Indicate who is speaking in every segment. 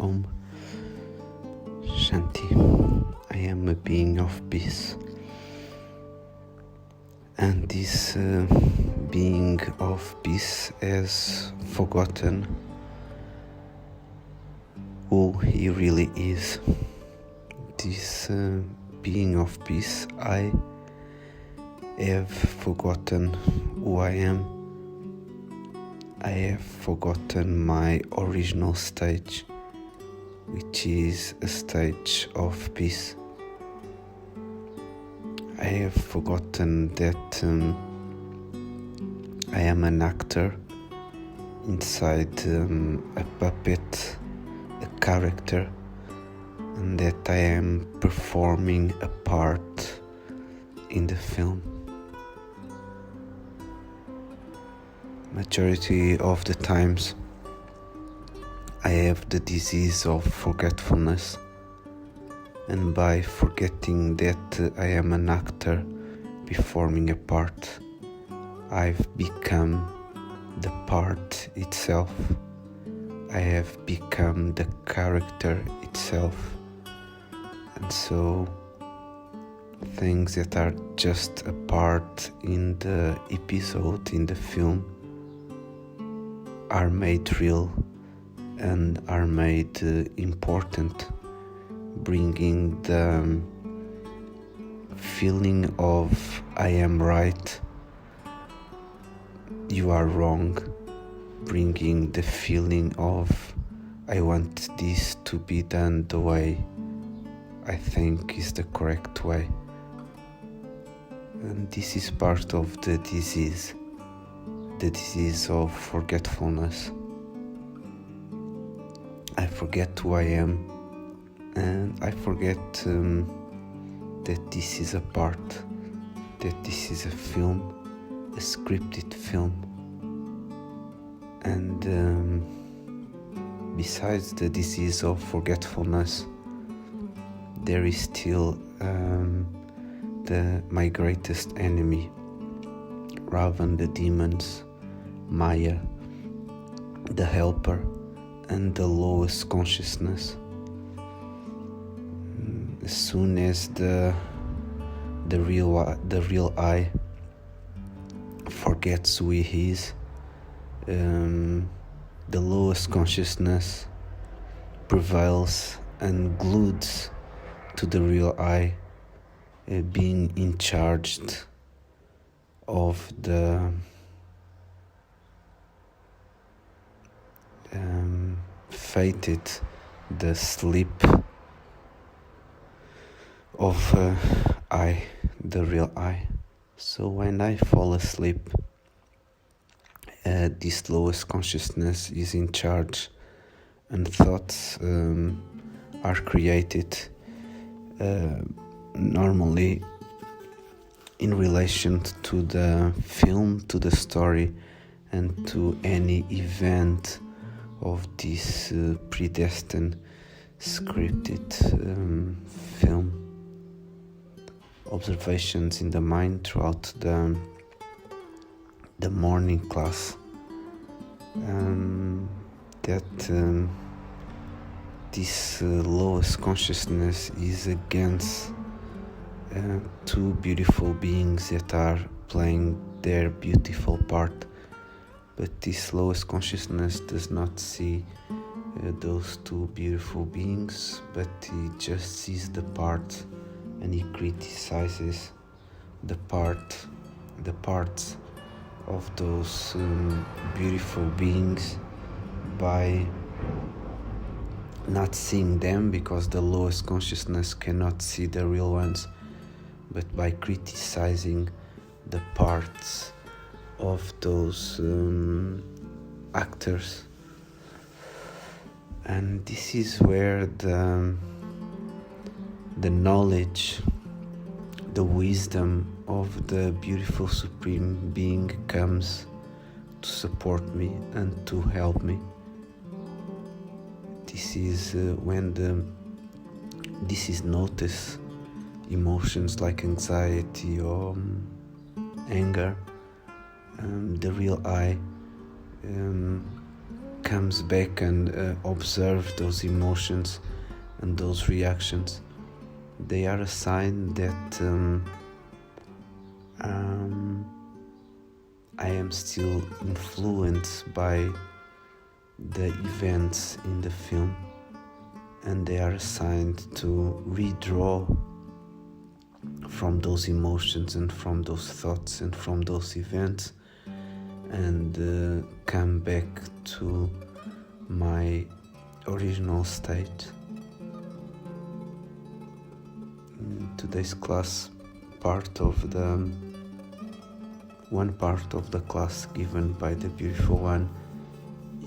Speaker 1: Om Shanti. I am a being of peace, and this being of peace has forgotten who he really is. This being of peace, I have forgotten who I am. I have forgotten my original stage, which is a stage of peace. I have forgotten that I am an actor inside a puppet, a character, and that I am performing a part in the film. Majority of the times I have the disease of forgetfulness, and by forgetting that I am an actor performing a part, I've become the part itself. I have become the character itself. And so things that are just a part in the episode, in the film, are made real and are made important, bringing the feeling of I am right, you are wrong, bringing the feeling of I want this to be done the way I think is the correct way. And this is part of the disease of forgetfulness. I forget who I am, and I forget that this is a part, that this is a film, a scripted film. And besides the disease of forgetfulness, there is still my greatest enemy, Ravan, the demons, Maya, the helper, and the lowest consciousness. As soon as the real I forgets who he is, the lowest consciousness prevails and glues to the real I, being in charge of the fated, the sleep of I, the real I. So when I fall asleep, this lowest consciousness is in charge, and thoughts are created normally in relation to the film, to the story, and to any event of this predestined scripted film. Observations in the mind throughout the morning class, that this lowest consciousness is against two beautiful beings that are playing their beautiful part, but this lowest consciousness does not see those two beautiful beings, but he just sees the part, and he criticizes the parts of those beautiful beings by not seeing them, because the lowest consciousness cannot see the real ones, but by criticizing the parts of those actors. And this is where the knowledge, the wisdom of the beautiful supreme being comes to support me and to help me. This is when this is noticed. Emotions like anxiety or anger, the real I comes back and observe those emotions and those reactions, they are a sign that I am still influenced by the events in the film, and they are assigned to redraw from those emotions and from those thoughts and from those events and come back to my original state. In today's class, one part of the class given by the beautiful one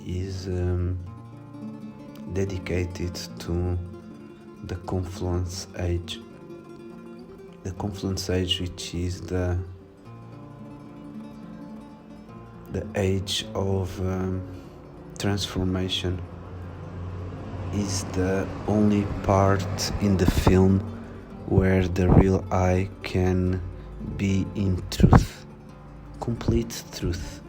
Speaker 1: is dedicated to the Confluence age. The Confluence age, which is the age of transformation, is the only part in the film where the real I can be in truth, complete truth,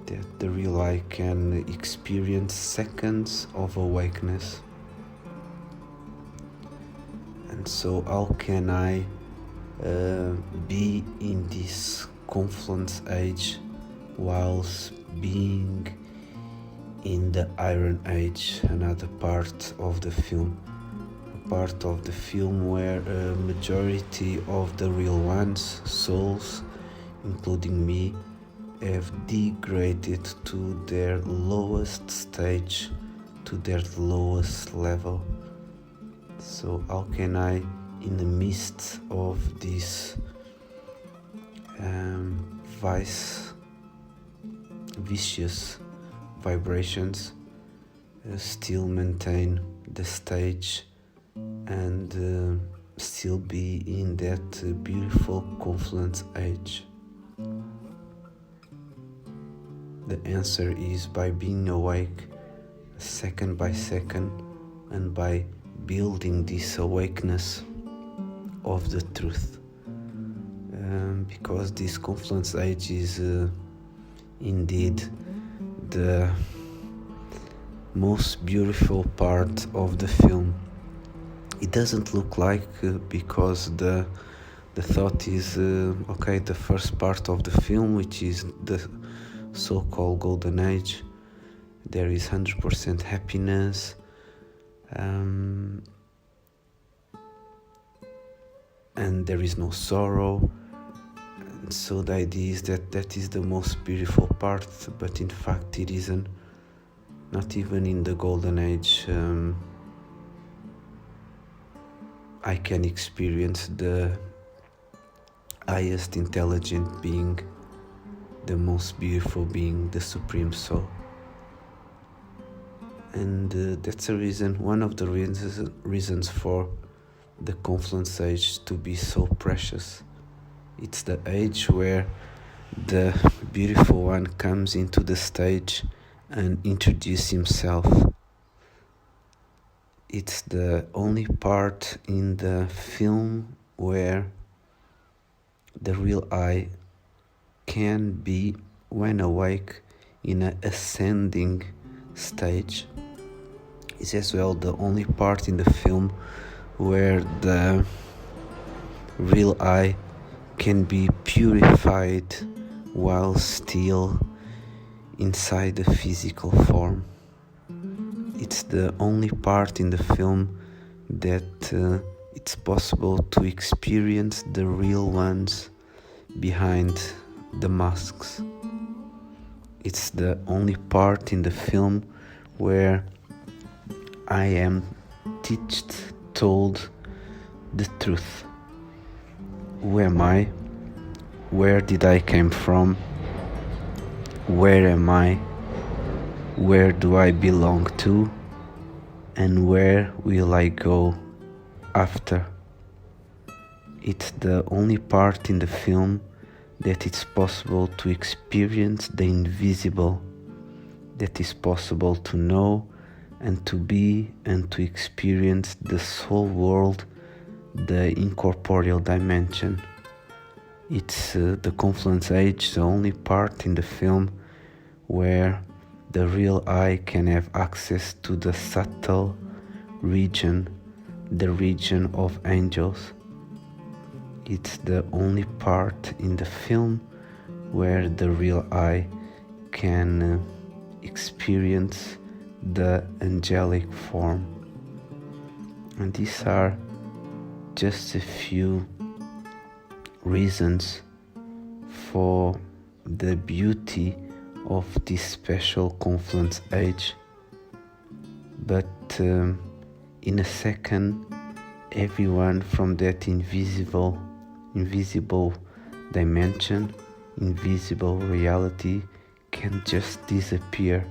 Speaker 1: that the real I can experience seconds of awakeness. And so how can I be in this Confluence age whilst being in the Iron Age, another part of the film, a part of the film where a majority of the real ones, souls, including me, have degraded to their lowest stage, to their lowest level. So how can I, in the midst of these vicious vibrations, still maintain the stage and still be in that beautiful Confluence age? The answer is by being awake second by second and by building this awakeness of the truth. Because this Confluence age is indeed the most beautiful part of the film. It doesn't look like because the thought is okay, the first part of the film, which is the so-called golden age, there is 100% happiness, and there is no sorrow. And so the idea is that is the most beautiful part, but in fact it isn't. Not even in the golden age I can experience the highest intelligent being, the most beautiful being, the Supreme Soul. And that's a reason, one of the reasons for the Confluence age to be so precious. It's the age where the beautiful one comes into the stage and introduces himself. It's the only part in the film where the real I can be, when awake, in an ascending stage. It's as well the only part in the film where the real I can be purified while still inside the physical form. It's the only part in the film that it's possible to experience the real ones behind the masks. It's the only part in the film where I am told the truth. Who am I? Where did I came from? Where am I? Where do I belong to? And where will I go after? It's the only part in the film that it's possible to experience the invisible, that is possible to know and to be and to experience the soul world, the incorporeal dimension. It's the Confluence age, the only part in the film where The real I can have access to the subtle region, the region of angels. It's the only part in the film where the real I can experience the angelic form. And these are just a few reasons for the beauty of this special Confluence age. But in a second, everyone from that invisible dimension, invisible reality can just disappear,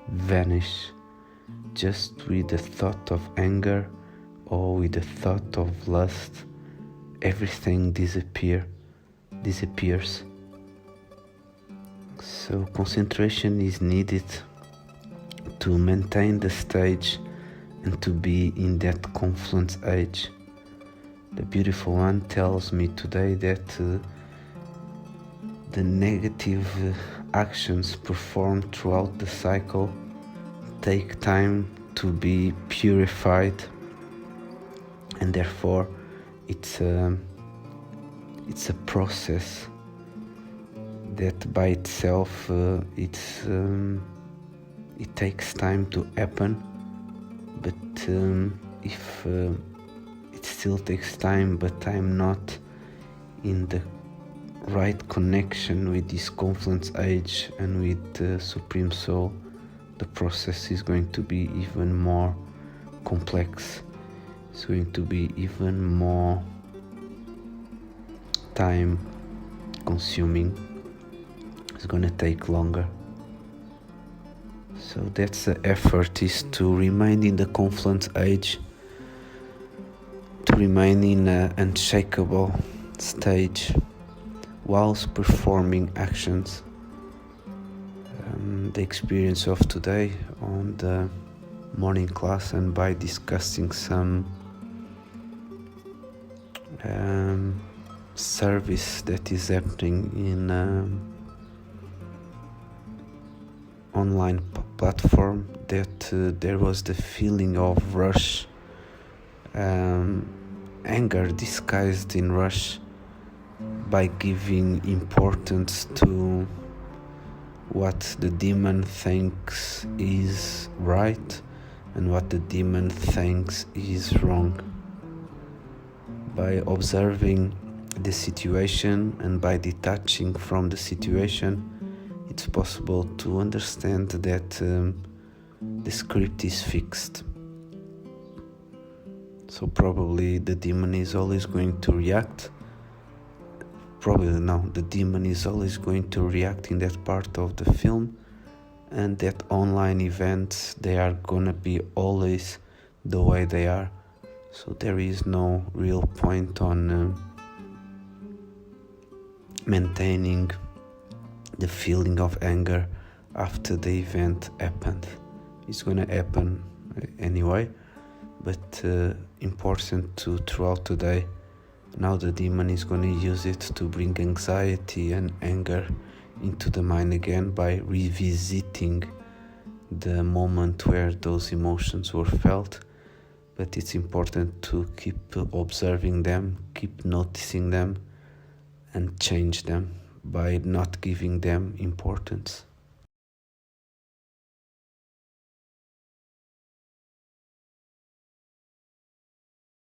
Speaker 1: vanish, just with the thought of anger or with the thought of lust. Everything disappears. So concentration is needed to maintain the stage and to be in that Confluence age. The beautiful one tells me today that the negative actions performed throughout the cycle take time to be purified, and therefore it's a process that by itself it takes time to happen, but if it still takes time, but I'm not in the right connection with this Confluence age and with the Supreme Soul, the process is going to be even more complex. It's going to be even more time consuming. It's going to take longer. So that's the effort, is to remain in the Confluence age, to remain in an unshakable stage whilst performing actions. The experience of today on the morning class, and by discussing some service that is happening in online platform, that there was the feeling of rush, anger disguised in rush, by giving importance to what the demon thinks is right and what the demon thinks is wrong. By observing the situation and by detaching from the situation, it's possible to understand that the script is fixed. So probably the demon is always going to react. The demon is always going to react in that part of the film, and that online events, they are gonna be always the way they are. So there is no real point on maintaining the feeling of anger after the event happened. It's gonna happen anyway, but important to throughout the day. Now the demon is going to use it to bring anxiety and anger into the mind again by revisiting the moment where those emotions were felt. But it's important to keep observing them, keep noticing them, and change them by not giving them importance.